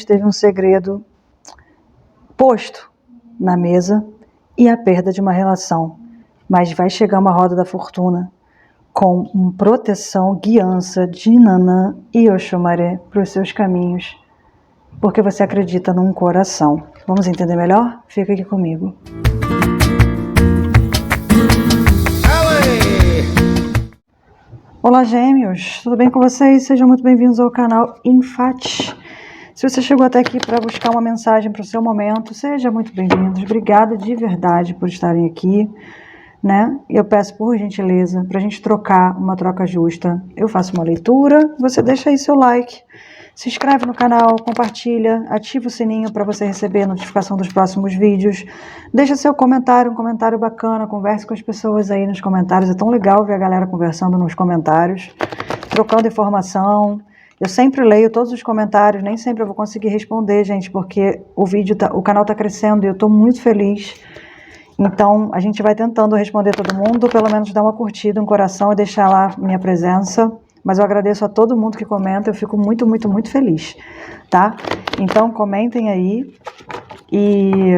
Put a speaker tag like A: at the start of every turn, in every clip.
A: teve um segredo posto na mesa e a perda de uma relação. Mas vai chegar uma roda da fortuna com proteção, guiança de Nanã e Oxumaré para os seus caminhos, porque você acredita num coração. Vamos entender melhor? Fica aqui comigo. Olá, gêmeos! Tudo bem com vocês? Sejam muito bem-vindos ao canal Infat. Se você chegou até aqui para buscar uma mensagem para o seu momento, seja muito bem-vindos. Obrigada de verdade por estarem aqui, né? Eu peço por gentileza para a gente trocar uma troca justa. Eu faço uma leitura, você deixa aí seu like, se inscreve no canal, compartilha, ativa o sininho para você receber a notificação dos próximos vídeos. Deixa seu comentário, um comentário bacana, converse com as pessoas aí nos comentários. É tão legal ver a galera conversando nos comentários, trocando informação. Eu sempre leio todos os comentários, nem sempre eu vou conseguir responder, gente, porque o canal está crescendo e eu estou muito feliz. Então, a gente vai tentando responder todo mundo, pelo menos dar uma curtida, um coração e deixar lá minha presença. Mas eu agradeço a todo mundo que comenta, eu fico muito, muito, muito feliz, tá? Então, comentem aí e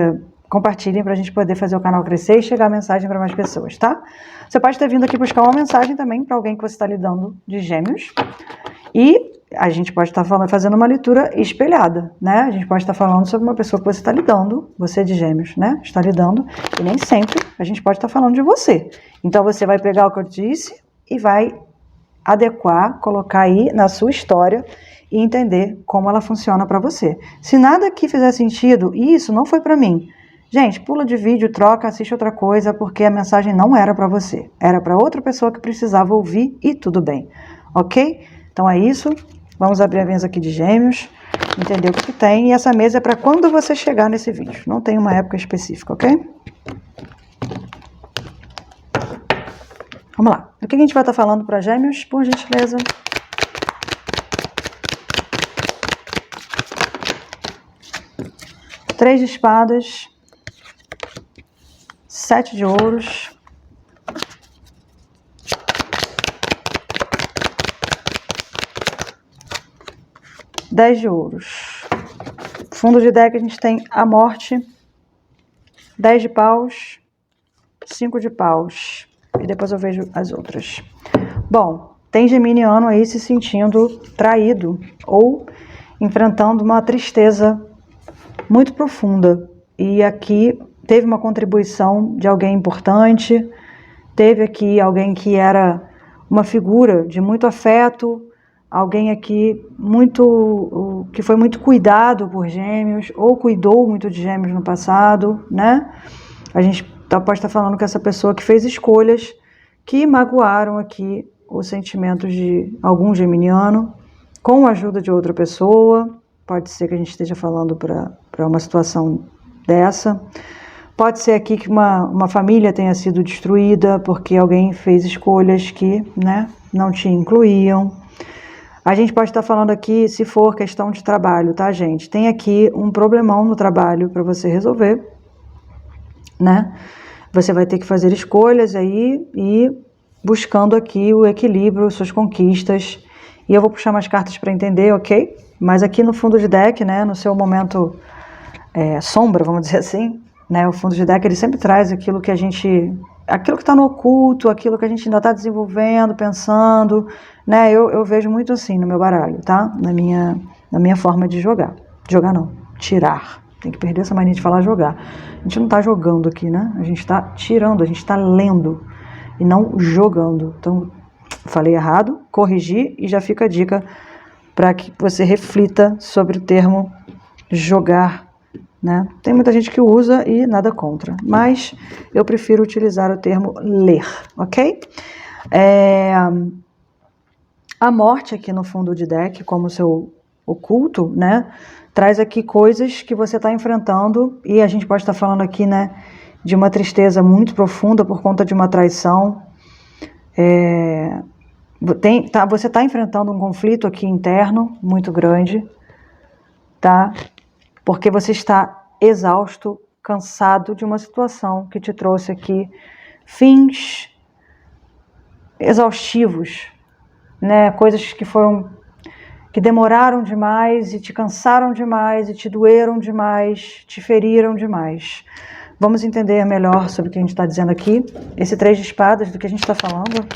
A: compartilhem para a gente poder fazer o canal crescer e chegar a mensagem para mais pessoas, tá? Você pode ter vindo aqui buscar uma mensagem também para alguém que você está lidando de gêmeos. E a gente pode estar fazendo uma leitura espelhada, né? A gente pode estar falando sobre uma pessoa que você está lidando, você de gêmeos, né? Está lidando, e nem sempre a gente pode estar falando de você. Então, você vai pegar o que eu disse e vai adequar, colocar aí na sua história e entender como ela funciona para você. Se nada aqui fizer sentido, e isso não foi para mim, gente, pula de vídeo, troca, assiste outra coisa, porque a mensagem não era para você, era para outra pessoa que precisava ouvir e tudo bem, ok? Então é isso, vamos abrir a mesa aqui de gêmeos, entender o que tem, e essa mesa é para quando você chegar nesse vídeo, não tem uma época específica, ok? Vamos lá. O que a gente vai estar falando para gêmeos, por gentileza? Três de espadas, 7 de ouros, dez de ouros. Fundo de deck a gente tem a morte, 10 de paus, 5 de paus. E depois eu vejo as outras. Bom, tem geminiano aí se sentindo traído ou enfrentando uma tristeza muito profunda. E aqui teve uma contribuição de alguém importante, teve aqui alguém que era uma figura de muito afeto, alguém aqui que foi muito cuidado por gêmeos, ou cuidou muito de gêmeos no passado, né? A gente pode estar falando com essa pessoa que fez escolhas que magoaram aqui os sentimentos de algum geminiano, com a ajuda de outra pessoa. Pode ser que a gente esteja falando para uma situação dessa. Pode ser aqui que uma família tenha sido destruída porque alguém fez escolhas que, né, não te incluíam. A gente pode estar falando aqui, se for questão de trabalho, tá, gente? Tem aqui um problemão no trabalho para você resolver, né? Você vai ter que fazer escolhas aí e buscando aqui o equilíbrio, suas conquistas. E eu vou puxar mais cartas para entender, ok? Mas aqui no fundo de deck, né, no seu momento sombra, vamos dizer assim, né, o fundo de deck ele sempre traz aquilo que está no oculto, aquilo que a gente ainda está desenvolvendo, pensando, né? Eu vejo muito assim no meu baralho, tá? Na minha forma de jogar. Jogar não, tirar. Tem que perder essa mania de falar jogar. A gente não está jogando aqui, né? A gente está tirando, a gente está lendo e não jogando. Então, falei errado, corrigi e já fica a dica para que você reflita sobre o termo jogar, né? Tem muita gente que usa e nada contra, mas eu prefiro utilizar o termo ler, ok? A morte aqui no fundo de deck, como seu oculto, né? Traz aqui coisas que você está enfrentando e a gente pode estar falando aqui, né, de uma tristeza muito profunda por conta de uma traição. Você está enfrentando um conflito aqui interno muito grande, tá? Porque você está exausto, cansado de uma situação que te trouxe aqui fins exaustivos, né? Coisas que foram que demoraram demais e te cansaram demais e te doeram demais, te feriram demais. Vamos entender melhor sobre o que a gente está dizendo aqui. Esse 3 de espadas, do que a gente está falando.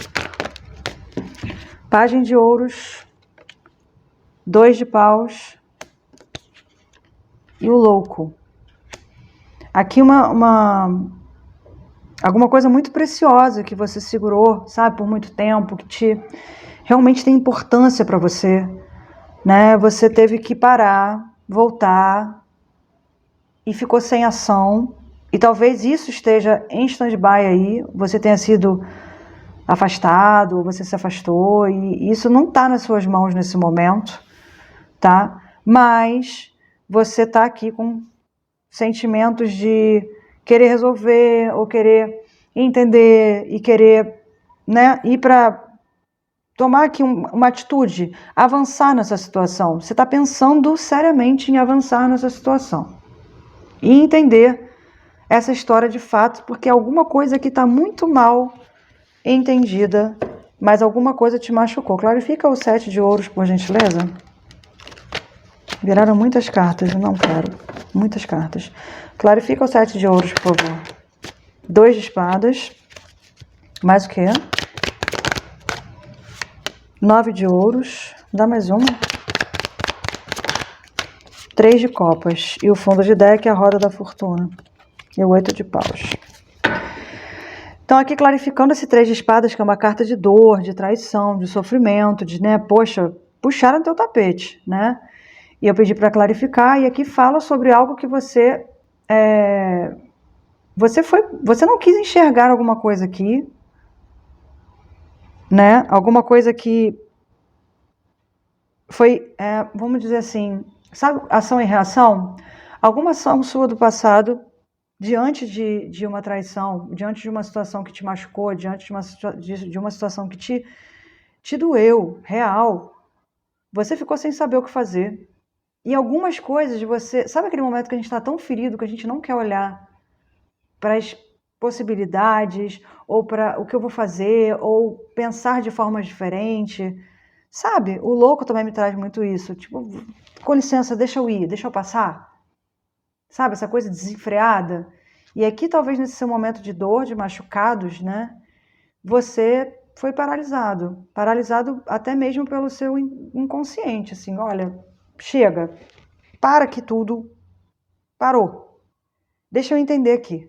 A: Pajem de ouros, 2 de paus e o louco. Aqui alguma coisa muito preciosa que você segurou, sabe, por muito tempo, que realmente tem importância para você, né? Você teve que parar, voltar e ficou sem ação. E talvez isso esteja em stand-by aí, você tenha sido afastado, você se afastou, e isso não está nas suas mãos nesse momento, tá? Mas você está aqui com sentimentos de querer resolver, ou querer entender, e querer, né, ir para tomar aqui uma atitude, avançar nessa situação. Você está pensando seriamente em avançar nessa situação. E entender essa história de fato, porque alguma coisa aqui está muito mal entendida, mas alguma coisa te machucou. Clarifica o 7 de ouros, por gentileza. Viraram muitas cartas, eu não quero. Muitas cartas. Clarifica o 7 de ouros, por favor. 2 de espadas. Mais o quê? 9 de ouros. Dá mais uma. 3 de copas. E o fundo de deck é a roda da fortuna. E o 8 de paus. Então, aqui clarificando esse 3 de espadas, que é uma carta de dor, de traição, de sofrimento, de, né, poxa, puxaram teu tapete, né? E eu pedi para clarificar, e aqui fala sobre algo que você não quis enxergar alguma coisa aqui, né? Alguma coisa que foi, vamos dizer assim, sabe, ação e reação? Alguma ação sua do passado, diante de uma traição, diante de uma situação que te machucou, diante de uma situação que te doeu, real, você ficou sem saber o que fazer. E algumas coisas de você... Sabe aquele momento que a gente está tão ferido que a gente não quer olhar para as possibilidades, ou para o que eu vou fazer, ou pensar de forma diferente? Sabe? O louco também me traz muito isso. Tipo, com licença, deixa eu ir, deixa eu passar. Sabe? Essa coisa desenfreada. E aqui, talvez nesse seu momento de dor, de machucados, né? Você foi paralisado. Paralisado até mesmo pelo seu inconsciente. Assim, olha, chega. Para que tudo parou. Deixa eu entender aqui.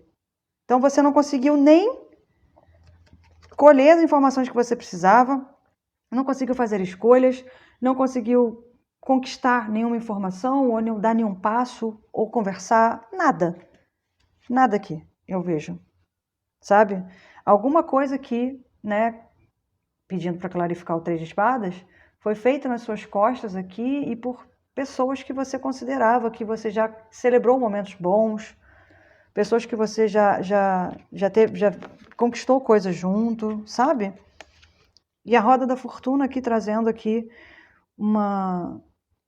A: Então você não conseguiu nem colher as informações que você precisava, não conseguiu fazer escolhas, não conseguiu conquistar nenhuma informação, ou dar nenhum passo, ou conversar, nada. Nada aqui, eu vejo. Sabe? Alguma coisa aqui, né, pedindo para clarificar o 3 de espadas, foi feita nas suas costas aqui e por pessoas que você considerava, que você já celebrou momentos bons, pessoas que você já conquistou coisas junto, sabe? E a roda da fortuna aqui trazendo aqui uma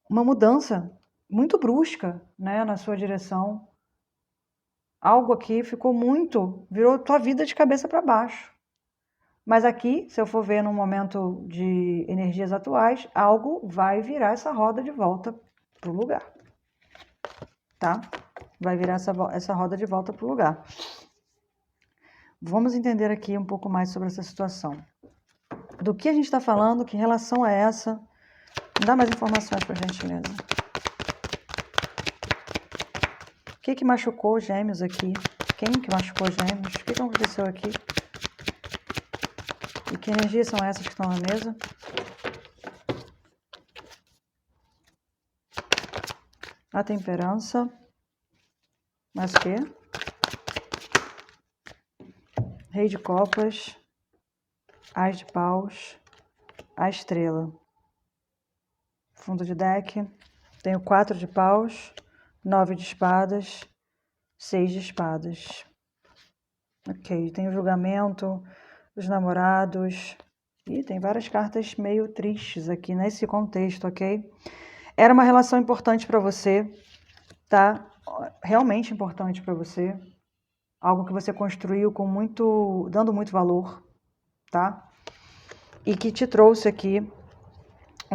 A: mudança muito brusca, né, na sua direção. Algo aqui virou tua vida de cabeça para baixo. Mas aqui, se eu for ver num momento de energias atuais, algo vai virar essa roda de volta pro lugar. Tá? Vai virar essa roda de volta pro lugar. Vamos entender aqui um pouco mais sobre essa situação. Do que a gente está falando, que relação é essa? Dá mais informações, por gentileza. O que machucou os gêmeos aqui? Quem que machucou os gêmeos? O que aconteceu aqui? E que energias são essas que estão na mesa? A temperança. Mais o quê? Rei de copas. As de paus. A estrela. Fundo de deck. Tenho 4 de paus. 9 de espadas. 6 de espadas. Ok, tem o julgamento, os namorados. E tem várias cartas meio tristes aqui nesse contexto, ok? Era uma relação importante para você, tá? Realmente importante para você. Algo que você construiu dando muito valor, tá? E que te trouxe aqui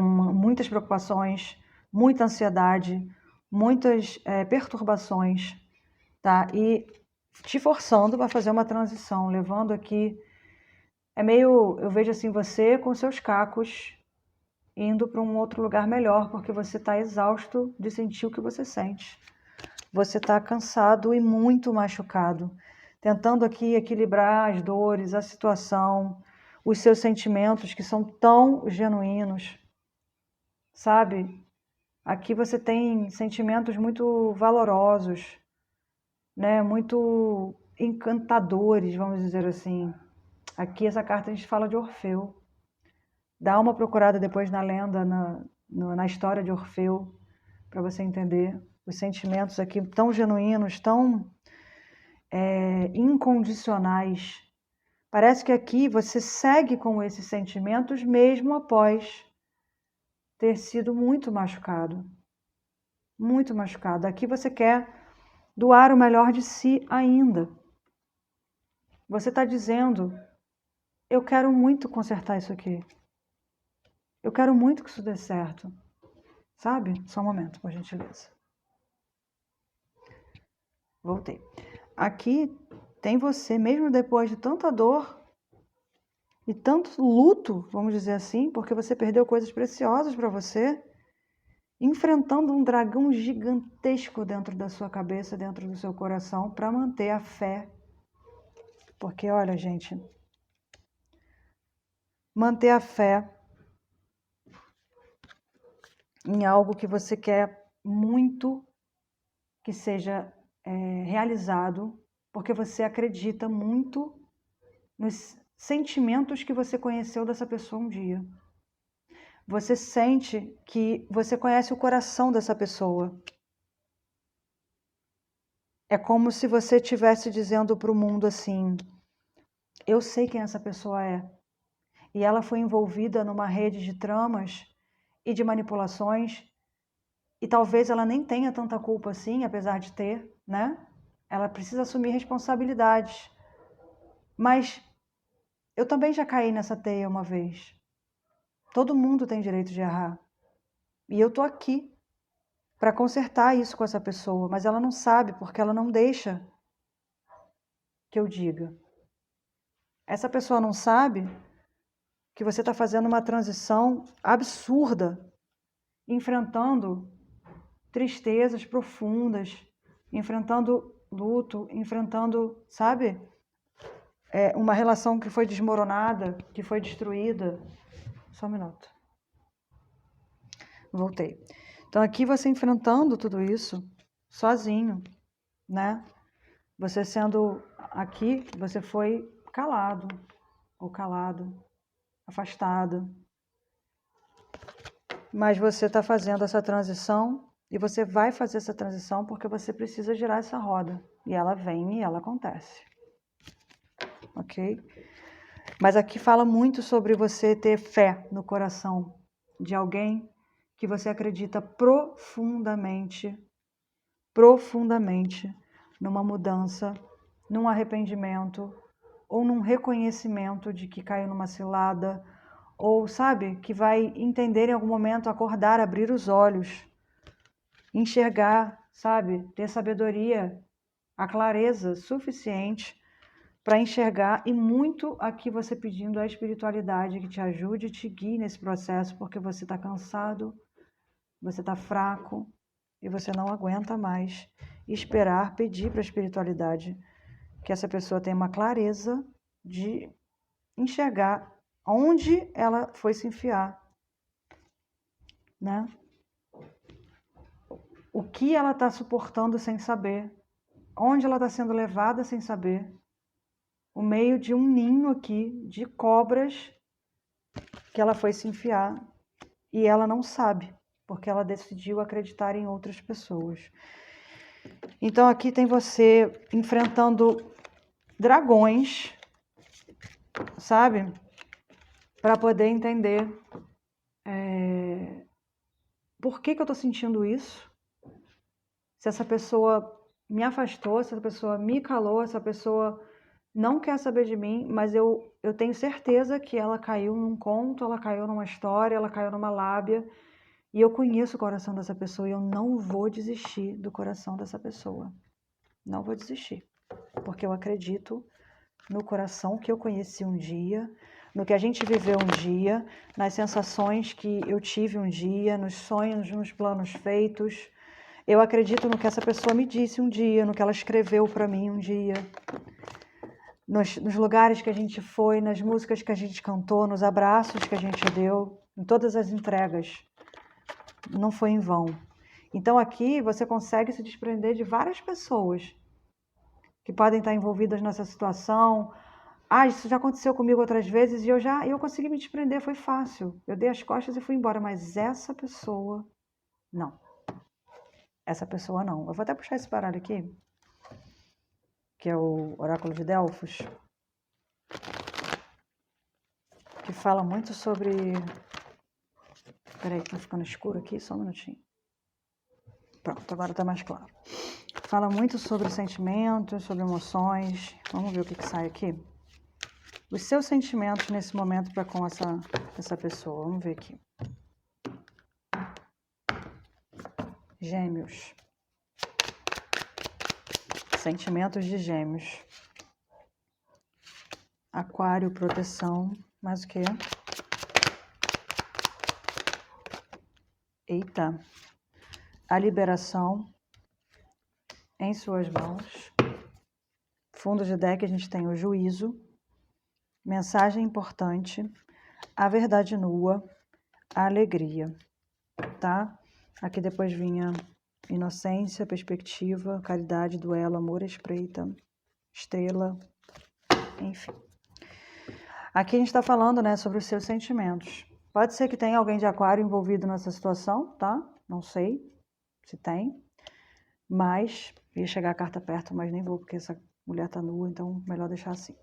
A: muitas preocupações, muita ansiedade, muitas perturbações, tá? E te forçando a fazer uma transição, levando aqui... eu vejo assim, você com seus cacos indo para um outro lugar melhor, porque você está exausto de sentir o que você sente. Você está cansado e muito machucado, tentando aqui equilibrar as dores, a situação, os seus sentimentos que são tão genuínos, sabe? Aqui você tem sentimentos muito valorosos, né? Muito encantadores, vamos dizer assim. Aqui essa carta a gente fala de Orfeu. Dá uma procurada depois na lenda, na história de Orfeu, para você entender os sentimentos aqui tão genuínos, tão incondicionais. Parece que aqui você segue com esses sentimentos mesmo após ter sido muito machucado. Muito machucado. Aqui você quer doar o melhor de si ainda. Você está dizendo, eu quero muito consertar isso aqui. Eu quero muito que isso dê certo. Sabe? Só um momento, por gentileza. Voltei. Aqui tem você, mesmo depois de tanta dor e tanto luto, vamos dizer assim, porque você perdeu coisas preciosas para você, enfrentando um dragão gigantesco dentro da sua cabeça, dentro do seu coração, para manter a fé. Porque, olha, gente, manter a fé em algo que você quer muito que seja realizado, porque você acredita muito nos sentimentos que você conheceu dessa pessoa um dia. Você sente que você conhece o coração dessa pessoa. É como se você estivesse dizendo para o mundo assim, eu sei quem essa pessoa é. E ela foi envolvida numa rede de tramas e de manipulações, e talvez ela nem tenha tanta culpa assim, apesar de ter, né? Ela precisa assumir responsabilidades. Mas eu também já caí nessa teia uma vez. Todo mundo tem direito de errar. E eu tô aqui para consertar isso com essa pessoa, mas ela não sabe porque ela não deixa que eu diga. Essa pessoa não sabe que você está fazendo uma transição absurda, enfrentando tristezas profundas, enfrentando luto, enfrentando, sabe? Uma relação que foi desmoronada, que foi destruída. Só um minuto. Voltei. Então aqui você enfrentando tudo isso sozinho, né? Você sendo aqui, você foi calado ou calado, afastado. Mas você está fazendo essa transição e você vai fazer essa transição porque você precisa girar essa roda. E ela vem e ela acontece. Ok? Mas aqui fala muito sobre você ter fé no coração de alguém que você acredita profundamente numa mudança, num arrependimento ou num reconhecimento de que caiu numa cilada, ou, sabe, que vai entender em algum momento, acordar, abrir os olhos, enxergar, sabe, ter sabedoria, a clareza suficiente para enxergar, e muito aqui você pedindo a espiritualidade que te ajude e te guie nesse processo, porque você está cansado, você está fraco e você não aguenta mais esperar, pedir para a espiritualidade que essa pessoa tenha uma clareza de enxergar onde ela foi se enfiar, né? O que ela está suportando sem saber, onde ela está sendo levada sem saber, o meio de um ninho aqui de cobras que ela foi se enfiar e ela não sabe, porque ela decidiu acreditar em outras pessoas. Então aqui tem você enfrentando dragões, sabe? Para poder entender por que eu estou sentindo isso, se essa pessoa me afastou, se essa pessoa me calou, se essa pessoa não quer saber de mim, mas eu tenho certeza que ela caiu num conto, ela caiu numa história, ela caiu numa lábia, e eu conheço o coração dessa pessoa e eu não vou desistir do coração dessa pessoa. Não vou desistir, porque eu acredito no coração que eu conheci um dia, no que a gente viveu um dia, nas sensações que eu tive um dia, nos sonhos, nos planos feitos. Eu acredito no que essa pessoa me disse um dia, no que ela escreveu para mim um dia, nos lugares que a gente foi, nas músicas que a gente cantou, nos abraços que a gente deu, em todas as entregas. Não foi em vão. Então aqui você consegue se desprender de várias pessoas que podem estar envolvidas nessa situação. Isso já aconteceu comigo outras vezes e eu consegui me desprender, foi fácil. Eu dei as costas e fui embora, mas essa pessoa, não. Essa pessoa não. Eu vou até puxar esse baralho aqui, que é o Oráculo de Delfos, que fala muito sobre... Peraí, tá ficando escuro aqui, só um minutinho. Pronto, agora tá mais claro. Fala muito sobre sentimentos, sobre emoções. Vamos ver o que sai aqui. Os seus sentimentos nesse momento para com essa pessoa. Vamos ver aqui. Gêmeos. Sentimentos de Gêmeos. Aquário, proteção. Mais o quê? Eita. A liberação em suas mãos. Fundo de deck a gente tem o juízo. Mensagem importante. A verdade nua. A alegria. Tá? Aqui depois vinha inocência, perspectiva, caridade, duelo, amor, espreita, estrela, enfim. Aqui a gente está falando, né, sobre os seus sentimentos. Pode ser que tenha alguém de aquário envolvido nessa situação, tá? Não sei se tem, mas ia chegar a carta perto, mas nem vou, porque essa mulher tá nua, então melhor deixar assim.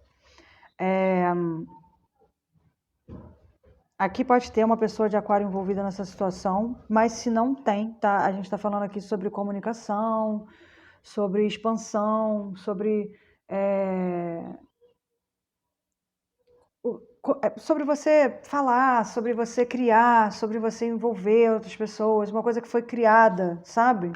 A: Aqui pode ter uma pessoa de aquário envolvida nessa situação, mas se não tem, tá? A gente está falando aqui sobre comunicação, sobre expansão, sobre você falar, sobre você criar, sobre você envolver outras pessoas, uma coisa que foi criada, sabe?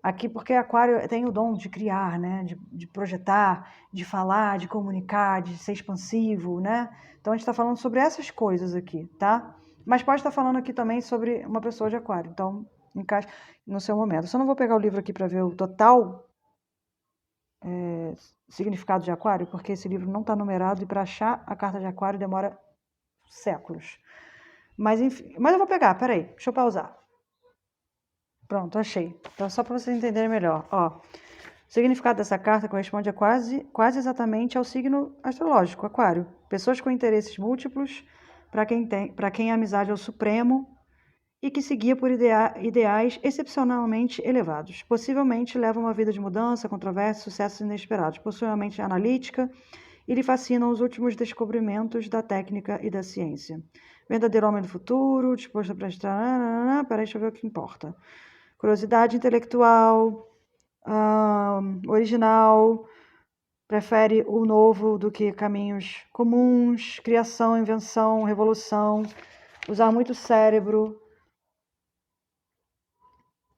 A: Aqui, porque aquário tem o dom de criar, né? De projetar, de falar, de comunicar, de ser expansivo, né? Então a gente está falando sobre essas coisas aqui, tá? Mas pode estar falando aqui também sobre uma pessoa de aquário, então encaixa no seu momento. Eu só não vou pegar o livro aqui para ver o total significado de aquário, porque esse livro não está numerado e para achar a carta de aquário demora séculos. Mas enfim, mas eu vou pegar, peraí, deixa eu pausar. Pronto, achei. Então só para vocês entenderem melhor, ó. O significado dessa carta corresponde a quase exatamente ao signo astrológico, aquário. Pessoas com interesses múltiplos, para quem a amizade é o supremo e que se guia por ideais excepcionalmente elevados. Possivelmente leva uma vida de mudança, controvérsia, sucessos inesperados. Possui uma mente analítica e lhe fascinam os últimos descobrimentos da técnica e da ciência. Verdadeiro homem do futuro, disposto a prestar... Peraí, deixa eu ver o que importa. Curiosidade intelectual, original, prefere o novo do que caminhos comuns, criação, invenção, revolução, usar muito cérebro.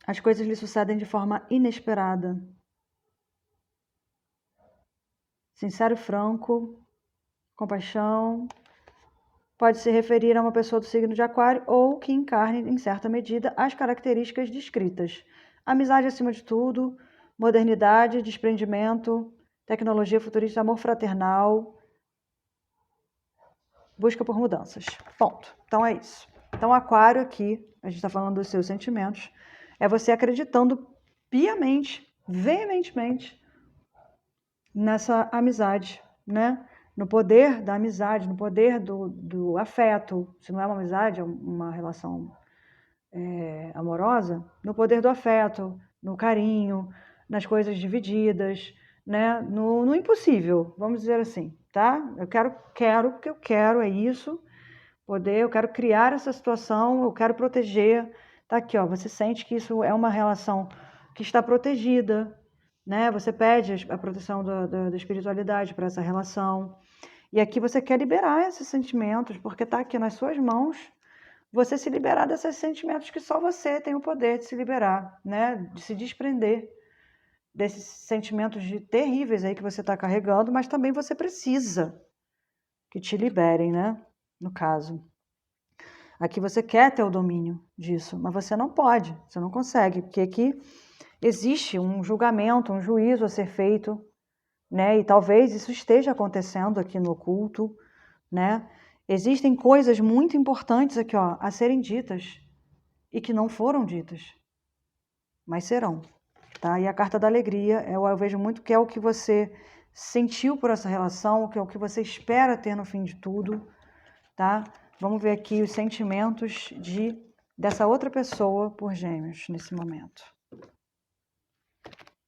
A: As coisas lhe sucedem de forma inesperada. Sincero, franco, compaixão. Pode se referir a uma pessoa do signo de aquário ou que encarne, em certa medida, as características descritas. Amizade acima de tudo, modernidade, desprendimento, tecnologia futurista, amor fraternal, busca por mudanças. Ponto. Então é isso. Então aquário aqui, a gente está falando dos seus sentimentos, é você acreditando piamente, veementemente, nessa amizade, né? No poder da amizade, no poder do afeto. Se não é uma amizade, é uma relação amorosa, no poder do afeto, no carinho, nas coisas divididas, né? No impossível, vamos dizer assim, tá? Eu quero porque eu quero, é isso, eu quero criar essa situação, eu quero proteger. Tá aqui, ó, você sente que isso é uma relação que está protegida, né? Você pede a proteção da espiritualidade para essa relação. E aqui você quer liberar esses sentimentos, porque está aqui nas suas mãos você se liberar desses sentimentos que só você tem o poder de se liberar, né? De se desprender desses sentimentos terríveis aí que você está carregando, mas também você precisa que te liberem, né? No caso. Aqui você quer ter o domínio disso, mas você não pode, você não consegue, porque aqui existe um julgamento, um juízo a ser feito, né? E talvez isso esteja acontecendo aqui no oculto, né? Existem coisas muito importantes aqui, ó, a serem ditas e que não foram ditas, mas serão, tá? E a carta da alegria, eu vejo muito que é o que você sentiu por essa relação, que é o que você espera ter no fim de tudo, tá? Vamos ver aqui os sentimentos dessa outra pessoa por Gêmeos nesse momento.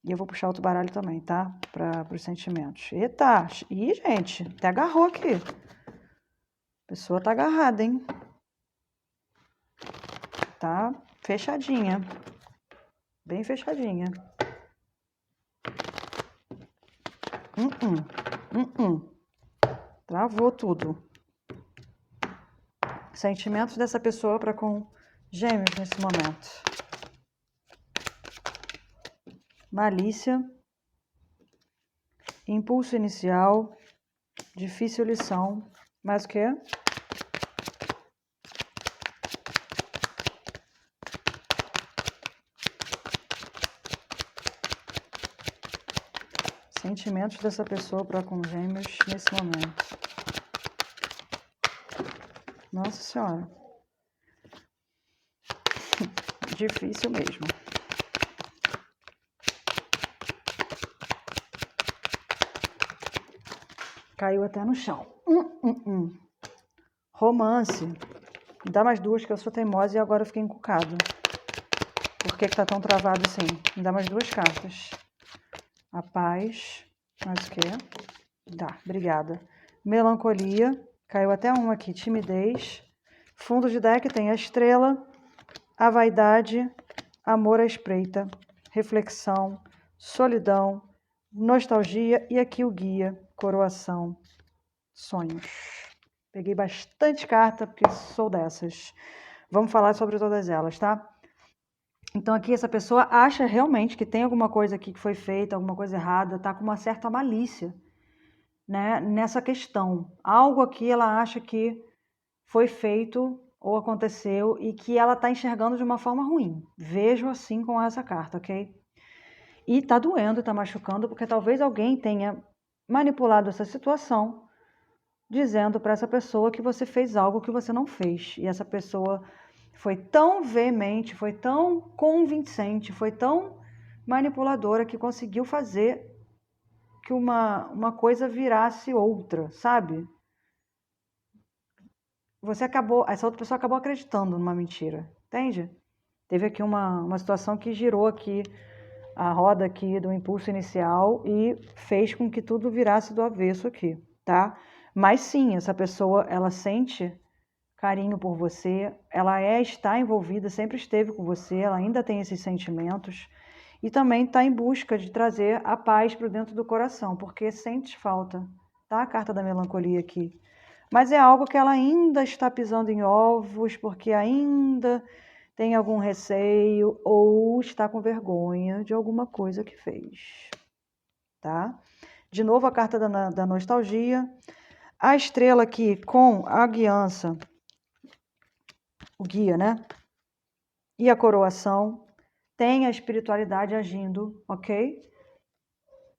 A: E eu vou puxar outro baralho também, tá? Para os sentimentos. Eita! Ih, gente, até agarrou aqui. A pessoa tá agarrada, hein? Tá fechadinha. Bem fechadinha. Travou tudo. Sentimentos dessa pessoa para com Gêmeos nesse momento. Malícia. Impulso inicial. Difícil lição. Mais o quê? Sentimentos dessa pessoa para com Gêmeos nesse momento. Nossa Senhora. Difícil mesmo. Caiu até no chão. Romance. Me dá mais duas que eu sou teimosa e agora eu fiquei encucado. Por que tá tão travado assim? Me dá mais duas cartas. A paz. Mais o quê? Dá, obrigada. Melancolia. Caiu até uma aqui. Timidez. Fundo de deck tem a estrela, a vaidade, amor à espreita, reflexão, solidão, nostalgia e aqui o guia, coroação, sonhos. Peguei bastante carta porque sou dessas. Vamos falar sobre todas elas, tá? Então aqui essa pessoa acha realmente que tem alguma coisa aqui que foi feita, alguma coisa errada, tá com uma certa malícia, né, nessa questão. Algo aqui ela acha que foi feito ou aconteceu e que ela está enxergando de uma forma ruim. Vejo assim com essa carta, ok? E tá doendo, tá machucando, porque talvez alguém tenha manipulado essa situação, dizendo para essa pessoa que você fez algo que você não fez. E essa pessoa foi tão veemente, foi tão convincente, foi tão manipuladora que conseguiu fazer que uma coisa virasse outra, sabe? Essa outra pessoa acabou acreditando numa mentira, entende? Teve aqui uma situação que girou aqui a roda aqui do impulso inicial e fez com que tudo virasse do avesso aqui, tá? Mas sim, essa pessoa, ela sente carinho por você, ela está envolvida, sempre esteve com você, ela ainda tem esses sentimentos e também está em busca de trazer a paz para dentro do coração, porque sente falta, tá? A carta da melancolia aqui. Mas é algo que ela ainda está pisando em ovos, porque ainda tem algum receio ou está com vergonha de alguma coisa que fez, tá? De novo a carta da nostalgia. A estrela aqui com a guiança, o guia, né? E a coroação, tem a espiritualidade agindo, ok?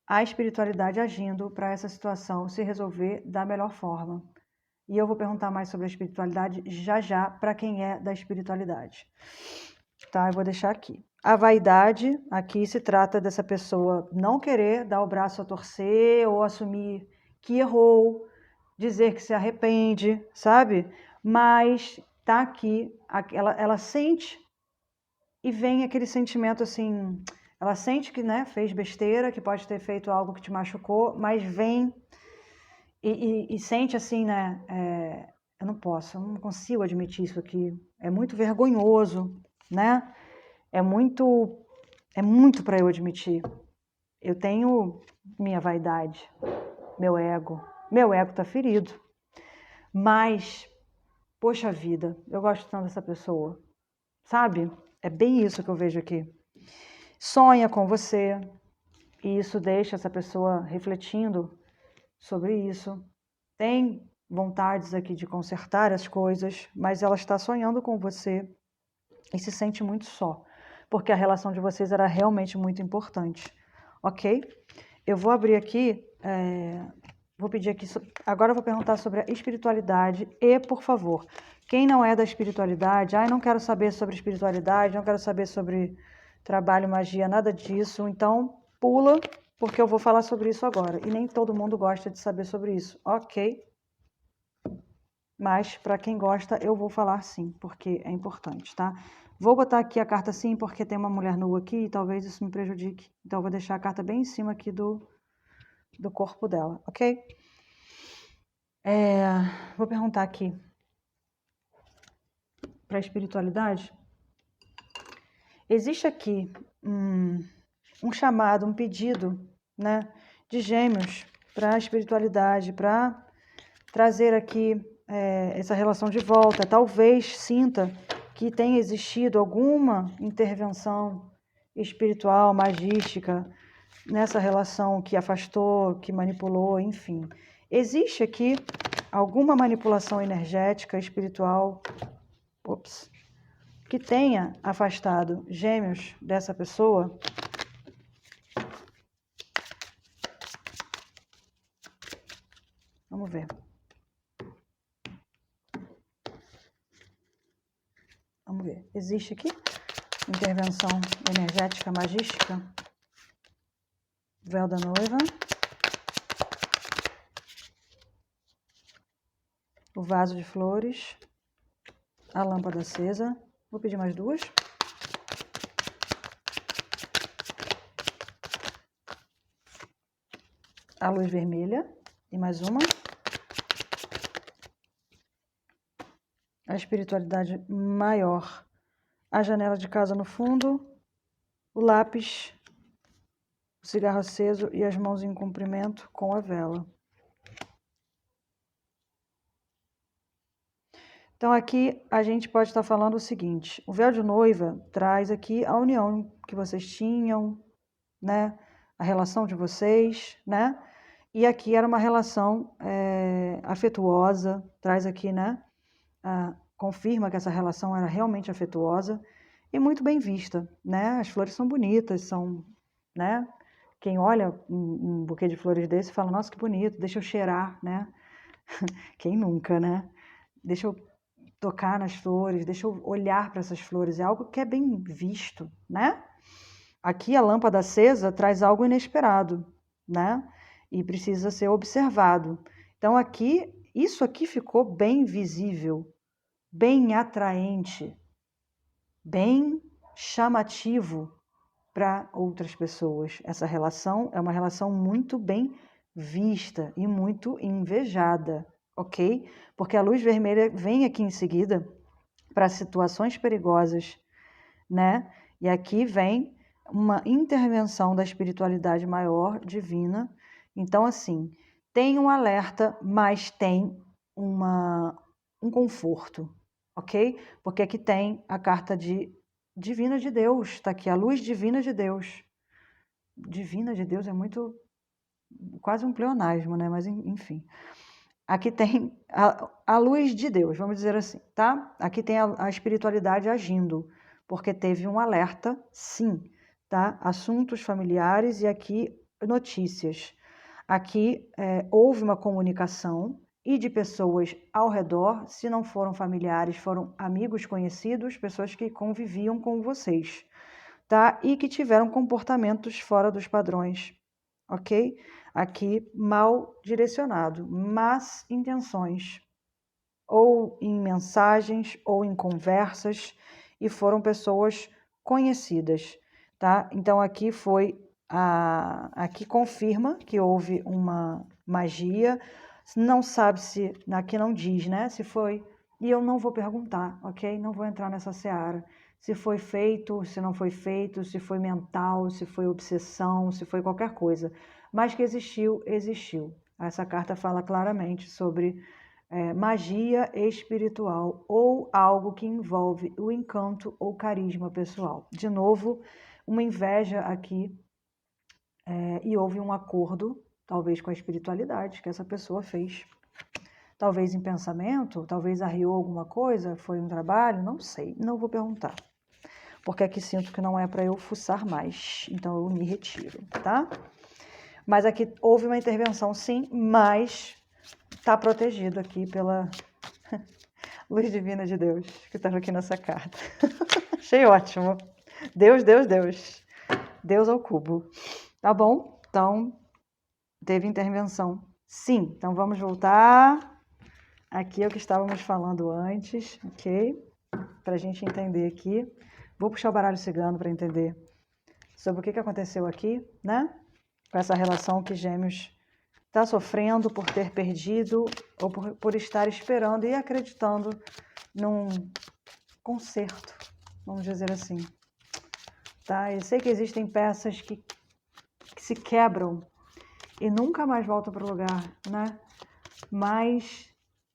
A: A espiritualidade agindo para essa situação se resolver da melhor forma. E eu vou perguntar mais sobre a espiritualidade já para quem é da espiritualidade. Tá, eu vou deixar aqui. A vaidade, aqui se trata dessa pessoa não querer dar o braço a torcer ou assumir que errou, dizer que se arrepende, sabe? Mas tá aqui, ela sente e vem aquele sentimento assim, ela sente que, né, fez besteira, que pode ter feito algo que te machucou, mas vem e sente assim, né, eu não consigo admitir isso aqui, é muito vergonhoso, né? É muito para eu admitir. eu tenho minha vaidade, meu ego tá ferido, mas, poxa vida, eu gosto tanto dessa pessoa, sabe? É bem isso que eu vejo aqui. Sonha com você, e isso deixa essa pessoa refletindo sobre isso. Tem vontades aqui de consertar as coisas, mas ela está sonhando com você e se sente muito só, porque a relação de vocês era realmente muito importante, ok? Eu vou abrir aqui, vou pedir aqui, agora eu vou perguntar sobre a espiritualidade e, por favor, quem não é da espiritualidade, não quero saber sobre espiritualidade, não quero saber sobre trabalho, magia, nada disso, então pula, porque eu vou falar sobre isso agora, e nem todo mundo gosta de saber sobre isso, ok? Mas para quem gosta, eu vou falar sim, porque é importante, tá? Vou botar aqui a carta sim, porque tem uma mulher nua aqui e talvez isso me prejudique. Então eu vou deixar a carta bem em cima aqui do corpo dela, ok? Vou perguntar aqui para a espiritualidade. Existe aqui um chamado, um pedido, né, de Gêmeos para a espiritualidade, para trazer aqui essa relação de volta. Talvez sinta que tenha existido alguma intervenção espiritual, magística, nessa relação que afastou, que manipulou, enfim. Existe aqui alguma manipulação energética, espiritual, que tenha afastado Gêmeos dessa pessoa? Vamos ver. Vamos ver. Existe aqui intervenção energética, magística? Véu da noiva. O vaso de flores. A lâmpada acesa. Vou pedir mais duas. A luz vermelha. E mais uma. A espiritualidade maior. A janela de casa no fundo. O lápis. O cigarro aceso e as mãos em comprimento com a vela. Então aqui a gente pode estar falando o seguinte, o véu de noiva traz aqui a união que vocês tinham, né? A relação de vocês, né? E aqui era uma relação afetuosa, traz aqui, né? Confirma que essa relação era realmente afetuosa e muito bem vista, né? As flores são bonitas, são, né? Quem olha um buquê de flores desse fala, nossa, que bonito, deixa eu cheirar, né? Quem nunca, né? Deixa eu tocar nas flores, deixa eu olhar para essas flores, é algo que é bem visto, né? Aqui a lâmpada acesa traz algo inesperado, né? E precisa ser observado. Então aqui, isso aqui ficou bem visível, bem atraente, bem chamativo para outras pessoas. Essa relação é uma relação muito bem vista e muito invejada, ok? Porque a luz vermelha vem aqui em seguida para situações perigosas, né? E aqui vem uma intervenção da espiritualidade maior, divina. Então, assim, tem um alerta, mas tem um conforto, ok? Porque aqui tem a carta divina de Deus, está aqui, a luz divina de Deus. Divina de Deus é muito, quase um pleonasmo, né? Mas, enfim. Aqui tem a luz de Deus, vamos dizer assim, tá? Aqui tem a espiritualidade agindo, porque teve um alerta, sim, tá? Assuntos familiares e aqui notícias. Aqui houve uma comunicação e de pessoas ao redor, se não foram familiares, foram amigos conhecidos, pessoas que conviviam com vocês, tá? E que tiveram comportamentos fora dos padrões, ok? Aqui mal direcionado, más intenções, ou em mensagens ou em conversas, e foram pessoas conhecidas, tá? Então aqui aqui confirma que houve uma magia, não sabe se, aqui não diz, né? Se foi, e eu não vou perguntar, ok? Não vou entrar nessa seara. se foi feito, se não foi feito, se foi mental, se foi obsessão, se foi qualquer coisa. Mas que existiu, existiu. Essa carta fala claramente sobre magia espiritual ou algo que envolve o encanto ou carisma pessoal. De novo, uma inveja aqui e houve um acordo, talvez com a espiritualidade, que essa pessoa fez. Talvez em pensamento, talvez arriou alguma coisa, foi um trabalho, não sei, não vou perguntar. Porque aqui sinto que não é para eu fuçar mais, então eu me retiro, tá? Mas aqui houve uma intervenção sim, mas está protegido aqui pela luz divina de Deus, que estava aqui nessa carta. Achei ótimo. Deus, Deus, Deus. Deus ao cubo. Tá bom? Então, teve intervenção. Sim, então vamos voltar aqui ao que estávamos falando antes, ok? Para a gente entender aqui. Vou puxar o baralho cigano para entender sobre o que aconteceu aqui, né? Com essa relação que Gêmeos está sofrendo por ter perdido ou por estar esperando e acreditando num conserto, vamos dizer assim. Tá? Eu sei que existem peças que se quebram e nunca mais voltam para o lugar, né? Mas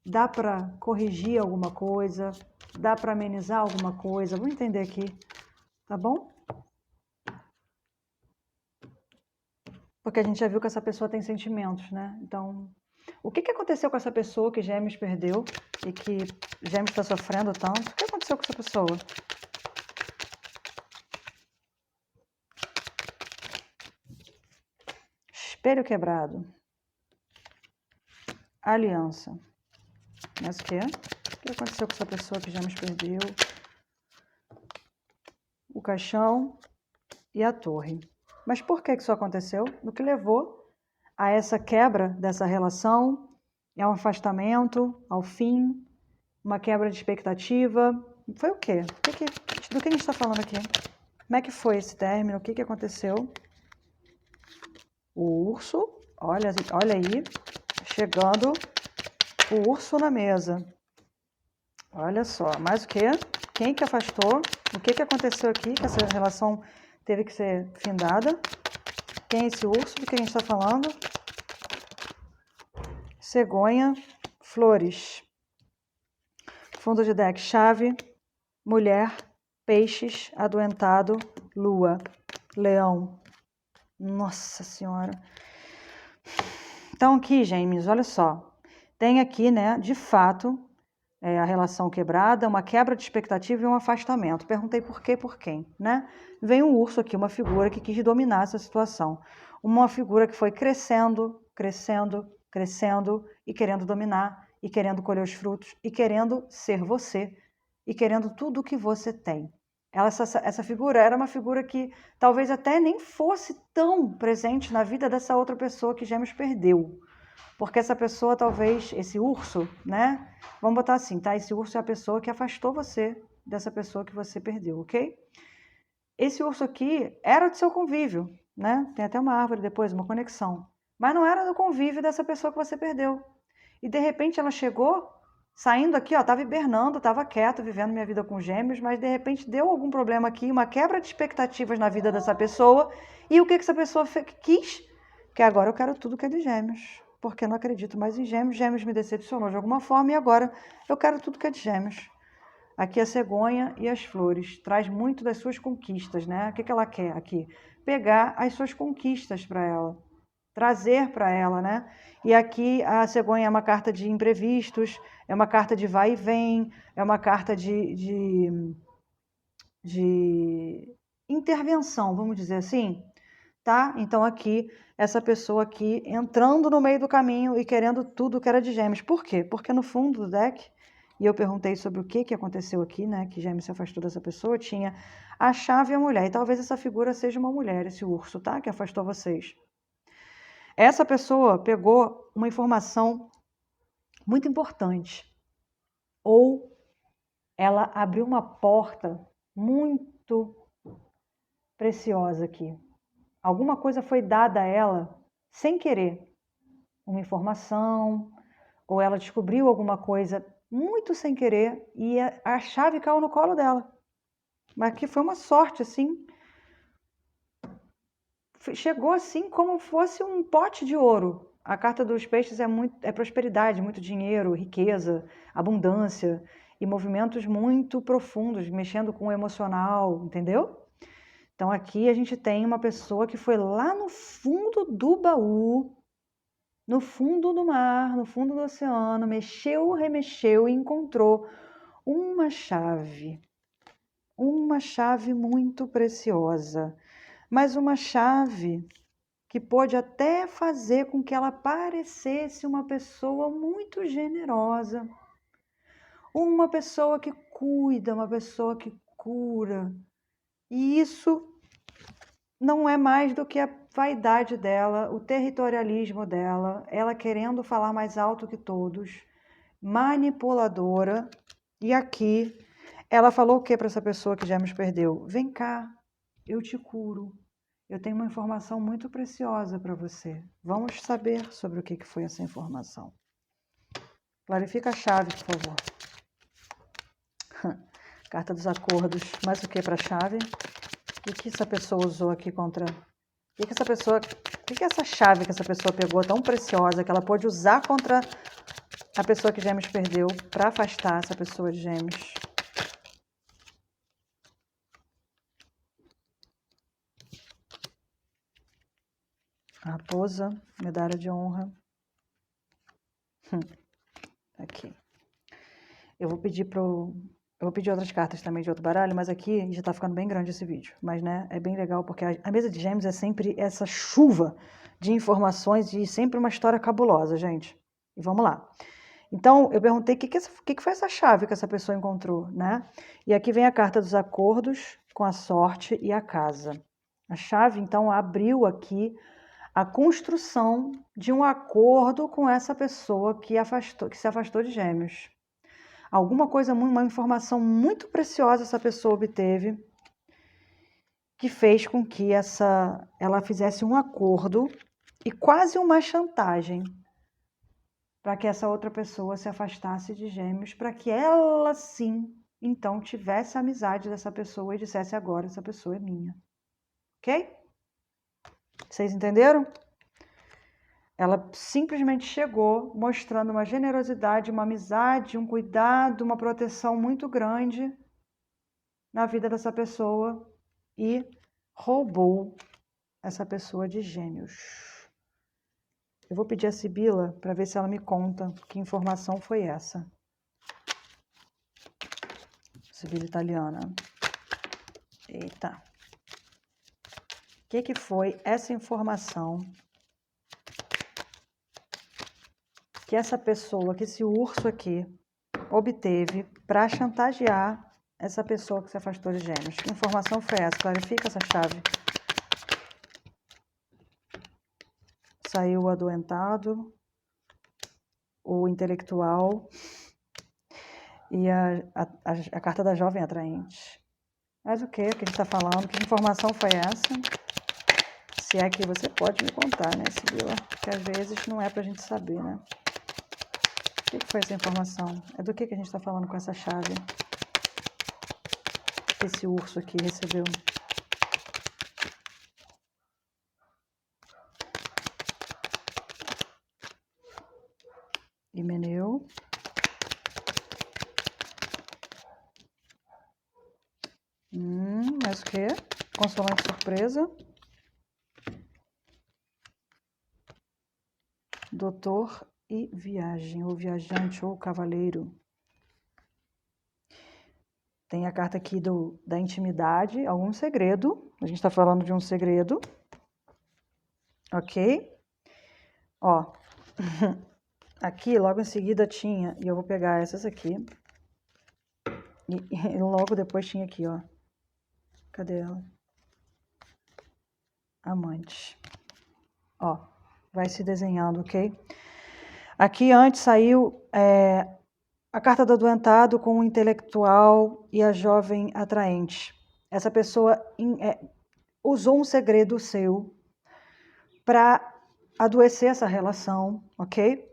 A: dá para corrigir alguma coisa, dá para amenizar alguma coisa. Vamos entender aqui, tá bom? Porque a gente já viu que essa pessoa tem sentimentos, né? Então, o que aconteceu com essa pessoa que Gêmeos perdeu e que Gêmeos está sofrendo tanto? O que aconteceu com essa pessoa? Espelho quebrado. Aliança. Mas o quê? O que aconteceu com essa pessoa que Gêmeos perdeu? O caixão e a torre. Mas por que isso aconteceu? O que levou a essa quebra dessa relação? É um afastamento ao fim? Uma quebra de expectativa? Foi o quê? Do que a gente está falando aqui? Como é que foi esse término? O que aconteceu? O urso, olha aí, chegando o urso na mesa. Olha só, mais o quê? Quem que afastou? O que aconteceu aqui? Que essa relação teve que ser findada? Quem é esse urso? Do que a gente está falando? Cegonha, flores. Fundo de deck, chave, mulher, peixes, adoentado, lua, leão. Nossa Senhora. Então aqui, Gêmeos, olha só. Tem aqui, né, de fato, a relação quebrada, uma quebra de expectativa e um afastamento. Perguntei por quê, por quem, né? Vem um urso aqui, uma figura que quis dominar essa situação. Uma figura que foi crescendo, crescendo, crescendo e querendo dominar, e querendo colher os frutos, e querendo ser você, e querendo tudo o que você tem. Essa figura era uma figura que talvez até nem fosse tão presente na vida dessa outra pessoa que Gêmeos perdeu. Porque essa pessoa, talvez, esse urso, né? Vamos botar assim, tá? Esse urso é a pessoa que afastou você dessa pessoa que você perdeu, ok? Esse urso aqui era do seu convívio, né? Tem até uma árvore depois, uma conexão. Mas não era do convívio dessa pessoa que você perdeu. E de repente ela chegou, saindo aqui, ó, tava hibernando, tava quieta, vivendo minha vida com Gêmeos, mas de repente deu algum problema aqui, uma quebra de expectativas na vida dessa pessoa. E o que essa pessoa quis? Que agora eu quero tudo que é de Gêmeos. Porque eu não acredito mais em Gêmeos. Gêmeos me decepcionou de alguma forma e agora eu quero tudo que é de Gêmeos. Aqui a cegonha e as flores. Traz muito das suas conquistas, né? O que ela quer aqui? Pegar as suas conquistas para ela. Trazer para ela, né? E aqui a cegonha é uma carta de imprevistos, é uma carta de vai e vem, é uma carta de intervenção, vamos dizer assim, tá? Então aqui, essa pessoa aqui entrando no meio do caminho e querendo tudo que era de Gêmeos. Por quê? Porque no fundo do deck, e eu perguntei sobre o que aconteceu aqui, né? Que Gêmeos se afastou dessa pessoa, tinha a chave e a mulher. E talvez essa figura seja uma mulher, esse urso, tá? Que afastou vocês. Essa pessoa pegou uma informação muito importante. Ou ela abriu uma porta muito preciosa aqui. Alguma coisa foi dada a ela sem querer. Uma informação, ou ela descobriu alguma coisa muito sem querer e a chave caiu no colo dela. Mas aqui foi uma sorte, assim. Chegou assim como fosse um pote de ouro. A carta dos peixes é prosperidade, muito dinheiro, riqueza, abundância e movimentos muito profundos, mexendo com o emocional, entendeu? Então aqui a gente tem uma pessoa que foi lá no fundo do baú, no fundo do mar, no fundo do oceano, mexeu, remexeu e encontrou uma chave muito preciosa, mas uma chave que pôde até fazer com que ela parecesse uma pessoa muito generosa, uma pessoa que cuida, uma pessoa que cura. E isso não é mais do que a vaidade dela, o territorialismo dela, ela querendo falar mais alto que todos, manipuladora. E aqui ela falou o que para essa pessoa que Gêmeos perdeu? Vem cá, eu te curo. Eu tenho uma informação muito preciosa para você. Vamos saber sobre o que foi essa informação. Clarifica a chave, por favor. Carta dos acordos. Mais o que para a chave? O que essa pessoa usou aqui contra... O que essa pessoa... O que essa chave que essa pessoa pegou tão preciosa que ela pôde usar contra a pessoa que Gêmeos perdeu para afastar essa pessoa de Gêmeos? A raposa, medalha de honra. Aqui. Eu vou pedir outras cartas também de outro baralho, mas aqui já tá ficando bem grande esse vídeo. Mas, né, é bem legal porque a mesa de Gêmeos é sempre essa chuva de informações e sempre uma história cabulosa, gente. E vamos lá. Então, eu perguntei o que foi essa chave que essa pessoa encontrou, né? E aqui vem a carta dos acordos com a sorte e a casa. A chave, então, abriu aqui a construção de um acordo com essa pessoa que se afastou de Gêmeos. Alguma coisa, uma informação muito preciosa essa pessoa obteve que fez com que ela fizesse um acordo e quase uma chantagem para que essa outra pessoa se afastasse de Gêmeos, para que ela sim, então, tivesse a amizade dessa pessoa e dissesse agora, essa pessoa é minha. Ok? Vocês entenderam? Ela simplesmente chegou mostrando uma generosidade, uma amizade, um cuidado, uma proteção muito grande na vida dessa pessoa e roubou essa pessoa de Gêmeos. Eu vou pedir a Sibila para ver se ela me conta que informação foi essa. Sibila italiana. Eita. O que foi essa informação que essa pessoa, que esse urso aqui, obteve para chantagear essa pessoa que se afastou de Gêmeos? Que informação foi essa? Clarifica essa chave. Saiu o adoentado, o intelectual e a carta da jovem atraente. Mas o que a gente está falando? Que informação foi essa? Se é que você pode me contar, né, Sibila? Porque às vezes não é pra gente saber, né? O que foi essa informação? É do que a gente está falando com essa chave? Esse urso aqui recebeu. Himeneu. Mais o que? Consolante surpresa. Doutor e viagem, ou viajante, ou cavaleiro. Tem a carta aqui da intimidade, algum segredo. A gente está falando de um segredo. Ok? Ó. Aqui, logo em seguida, tinha... E eu vou pegar essas aqui. E logo depois tinha aqui, ó. Cadê ela? Amante. Ó. Vai se desenhando, ok? Aqui antes saiu a carta do adoentado com o intelectual e a jovem atraente. Essa pessoa usou um segredo seu para adoecer essa relação, ok?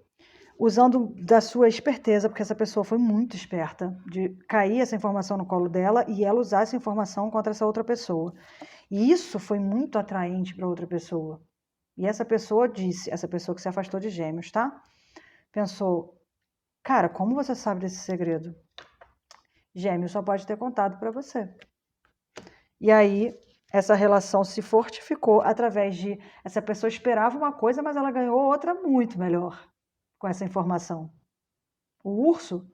A: usando da sua esperteza, porque essa pessoa foi muito esperta, de cair essa informação no colo dela e ela usar essa informação contra essa outra pessoa. E isso foi muito atraente para outra pessoa. E essa pessoa disse, essa pessoa que se afastou de Gêmeos, tá? Pensou, cara, como você sabe desse segredo? Gêmeos só pode ter contado para você. E aí, essa relação se fortificou através de... Essa pessoa esperava uma coisa, mas ela ganhou outra muito melhor com essa informação. O urso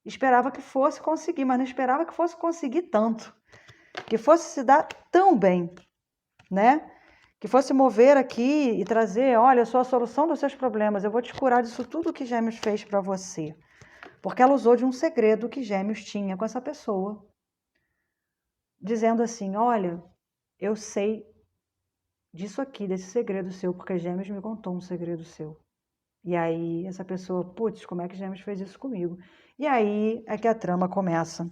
A: esperava que fosse conseguir, mas não esperava que fosse conseguir tanto. Que fosse se dar tão bem, né? Que fosse mover aqui e trazer, olha, eu sou a solução dos seus problemas, eu vou te curar disso tudo que Gêmeos fez para você. Porque ela usou de um segredo que Gêmeos tinha com essa pessoa. Dizendo assim, olha, eu sei disso aqui, desse segredo seu, porque Gêmeos me contou um segredo seu. E aí essa pessoa, putz, como é que Gêmeos fez isso comigo? E aí é que a trama começa.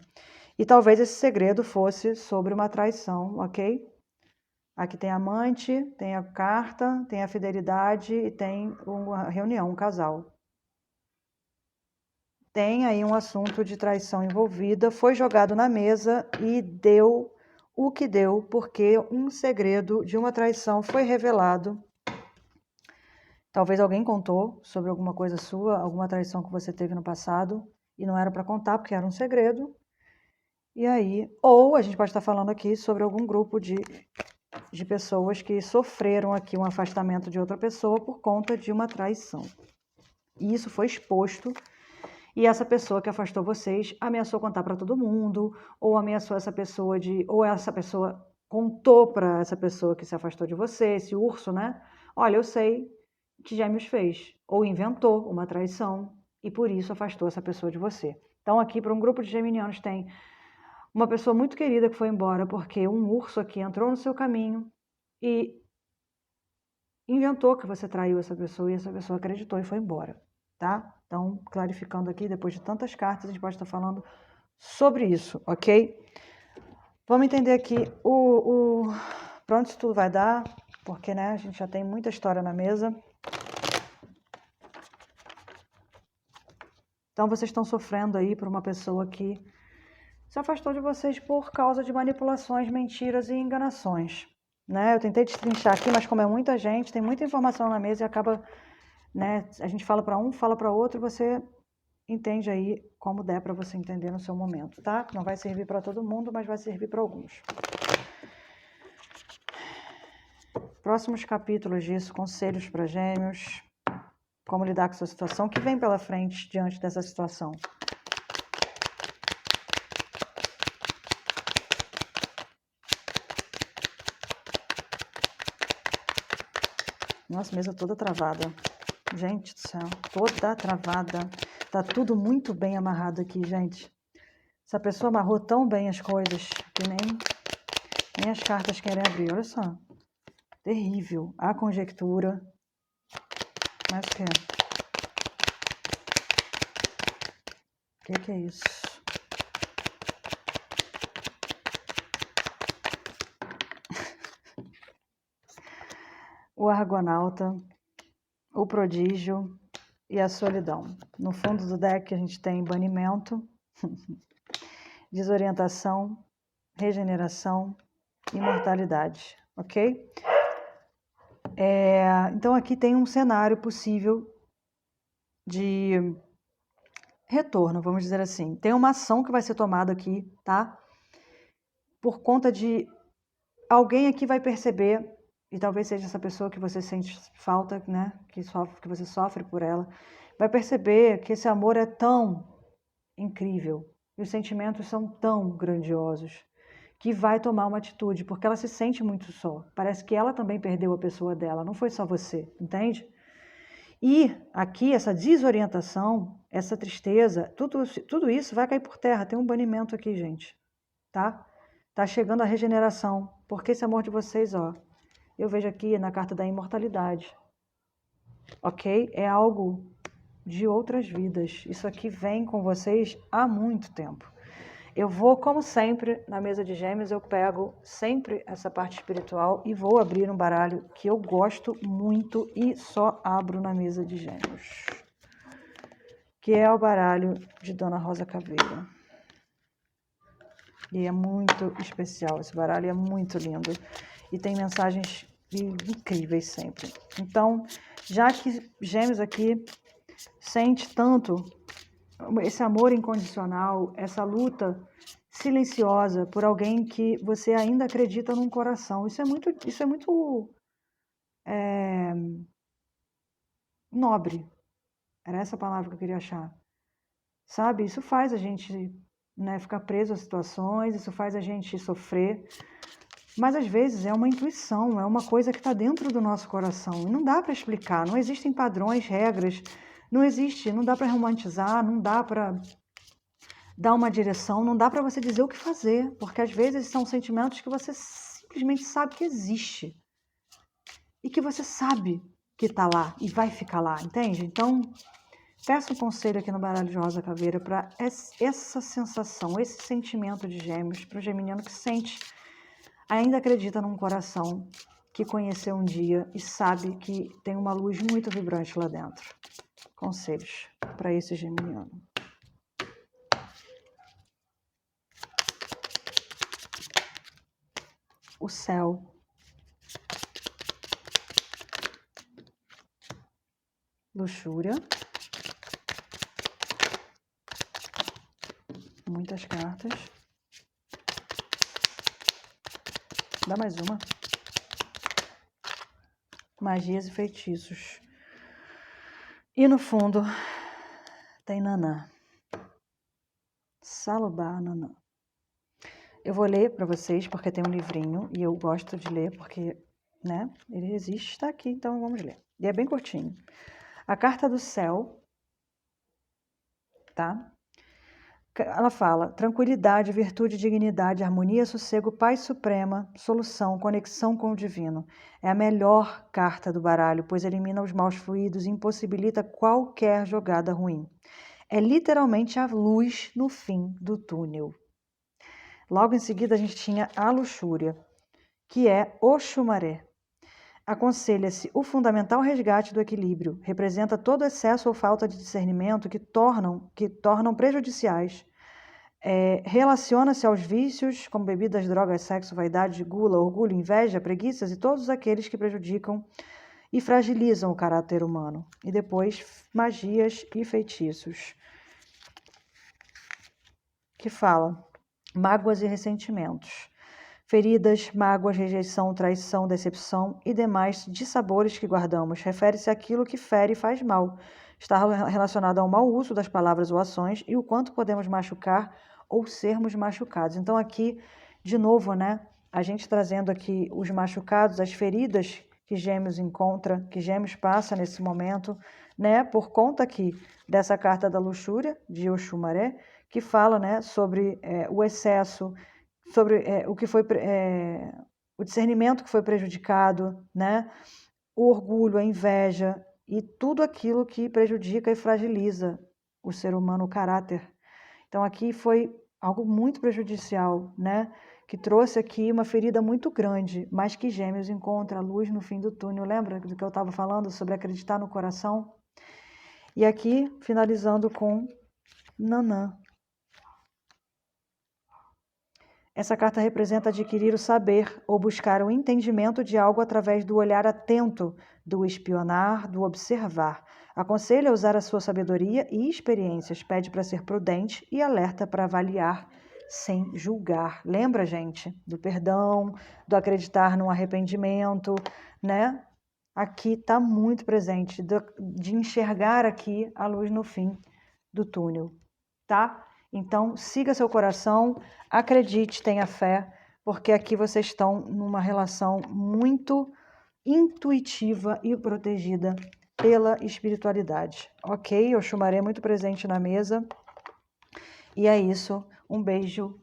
A: E talvez esse segredo fosse sobre uma traição, ok? Aqui tem amante, tem a carta, tem a fidelidade e tem uma reunião, um casal. Tem aí um assunto de traição envolvida, foi jogado na mesa e deu o que deu, porque um segredo de uma traição foi revelado. Talvez alguém contou sobre alguma coisa sua, alguma traição que você teve no passado e não era para contar porque era um segredo. E aí, ou a gente pode estar falando aqui sobre algum grupo de pessoas que sofreram aqui um afastamento de outra pessoa por conta de uma traição. E isso foi exposto e essa pessoa que afastou vocês ameaçou contar para todo mundo, ou ameaçou essa pessoa ou essa pessoa contou para essa pessoa que se afastou de você, esse urso, né? Olha, eu sei que Gêmeos fez, ou inventou uma traição e por isso afastou essa pessoa de você. Então aqui para um grupo de geminianos tem uma pessoa muito querida que foi embora porque um urso aqui entrou no seu caminho e inventou que você traiu essa pessoa e essa pessoa acreditou e foi embora, tá? Então, clarificando aqui, depois de tantas cartas, a gente pode estar falando sobre isso, ok? Vamos entender aqui para onde isso tudo vai dar, porque, né, a gente já tem muita história na mesa. Então, vocês estão sofrendo aí por uma pessoa que se afastou de vocês por causa de manipulações, mentiras e enganações, né? Eu tentei destrinchar aqui, mas como é muita gente, tem muita informação na mesa e acaba, né, a gente fala para um, fala para outro, você entende aí como der para você entender no seu momento, tá? Não vai servir para todo mundo, mas vai servir para alguns. Próximos capítulos disso, conselhos para Gêmeos, como lidar com essa situação, que vem pela frente diante dessa situação. Nossa, mesa toda travada. Gente do céu, toda travada. Tá tudo muito bem amarrado aqui, gente. Essa pessoa amarrou tão bem as coisas que nem as cartas querem abrir. Olha só. Terrível. A conjectura. Mas o que? Que é isso? O Argonauta, o Prodígio e a Solidão. No fundo do deck a gente tem banimento, desorientação, regeneração e imortalidade, ok? Então aqui tem um cenário possível de retorno, vamos dizer assim. Tem uma ação que vai ser tomada aqui, tá? Por conta de alguém aqui vai perceber, e talvez seja essa pessoa que você sente falta, né? Que você sofre por ela, vai perceber que esse amor é tão incrível e os sentimentos são tão grandiosos que vai tomar uma atitude, porque ela se sente muito só. Parece que ela também perdeu a pessoa dela, não foi só você, entende? E aqui essa desorientação, essa tristeza, tudo isso vai cair por terra. Tem um banimento aqui, gente, tá? Tá chegando a regeneração, porque esse amor de vocês, ó, eu vejo aqui na carta da imortalidade, ok? É algo de outras vidas. Isso aqui vem com vocês há muito tempo. Eu vou, como sempre, na mesa de Gêmeos, eu pego sempre essa parte espiritual e vou abrir um baralho que eu gosto muito e só abro na mesa de Gêmeos. que é o baralho de Dona Rosa Caveira. E é muito especial, esse baralho é muito lindo. E tem mensagens incríveis sempre. Então, já que Gêmeos aqui sente tanto esse amor incondicional, essa luta silenciosa por alguém que você ainda acredita num coração. Isso é muito nobre. Era essa palavra que eu queria achar. Sabe? Isso faz a gente, né, ficar preso a situações, isso faz a gente sofrer. Mas às vezes é uma intuição, é uma coisa que está dentro do nosso coração. E não dá para explicar, não existem padrões, regras, não dá para romantizar, não dá para dar uma direção, não dá para você dizer o que fazer, porque às vezes são sentimentos que você simplesmente sabe que existe e que você sabe que está lá e vai ficar lá, entende? Então, peço um conselho aqui no baralho de Rosa Caveira para essa sensação, esse sentimento de Gêmeos, para o geminiano que sente, ainda acredita num coração que conheceu um dia e sabe que tem uma luz muito vibrante lá dentro. Conselhos para esse geminiano. O céu. Luxúria. Muitas cartas. Dá mais uma. Magias e feitiços. E no fundo tem Nanã. Salubá Nanã. Eu vou ler para vocês porque tem um livrinho e eu gosto de ler porque, né, ele existe, está aqui, então vamos ler. E é bem curtinho. A carta do céu, tá? Ela fala: tranquilidade, virtude, dignidade, harmonia, sossego, paz suprema, solução, conexão com o divino. É a melhor carta do baralho, pois elimina os maus fluidos e impossibilita qualquer jogada ruim. É literalmente a luz no fim do túnel. Logo em seguida a gente tinha a luxúria, que é Oxumaré. Aconselha-se o fundamental resgate do equilíbrio. Representa todo excesso ou falta de discernimento que tornam prejudiciais. Relaciona-se aos vícios, como bebidas, drogas, sexo, vaidade, gula, orgulho, inveja, preguiças e todos aqueles que prejudicam e fragilizam o caráter humano. E depois, magias e feitiços, que fala mágoas e ressentimentos. Feridas, mágoas, rejeição, traição, decepção e demais dissabores que guardamos. Refere-se àquilo que fere e faz mal. Está relacionado ao mau uso das palavras ou ações e o quanto podemos machucar ou sermos machucados. Então aqui, de novo, né, a gente trazendo aqui os machucados, as feridas que Gêmeos encontra, que Gêmeos passa nesse momento, né, por conta aqui dessa carta da luxúria, de Oxumaré, que fala, né, sobre o excesso, sobre o que foi o discernimento que foi prejudicado, né, o orgulho, a inveja e tudo aquilo que prejudica e fragiliza o ser humano, o caráter. Então aqui foi algo muito prejudicial, né, que trouxe aqui uma ferida muito grande, mas que Gêmeos encontra a luz no fim do túnel. Lembra do que eu estava falando sobre acreditar no coração? E aqui, finalizando com Nanã. Essa carta representa adquirir o saber ou buscar o entendimento de algo através do olhar atento, do espionar, do observar. Aconselha a usar a sua sabedoria e experiências, pede para ser prudente e alerta para avaliar sem julgar. Lembra, gente, do perdão, do acreditar no arrependimento, né? Aqui está muito presente, de enxergar aqui a luz no fim do túnel, tá? Então, siga seu coração, acredite, tenha fé, porque aqui vocês estão numa relação muito intuitiva e protegida pela espiritualidade, ok? Oxumaré muito presente na mesa. E é isso. Um beijo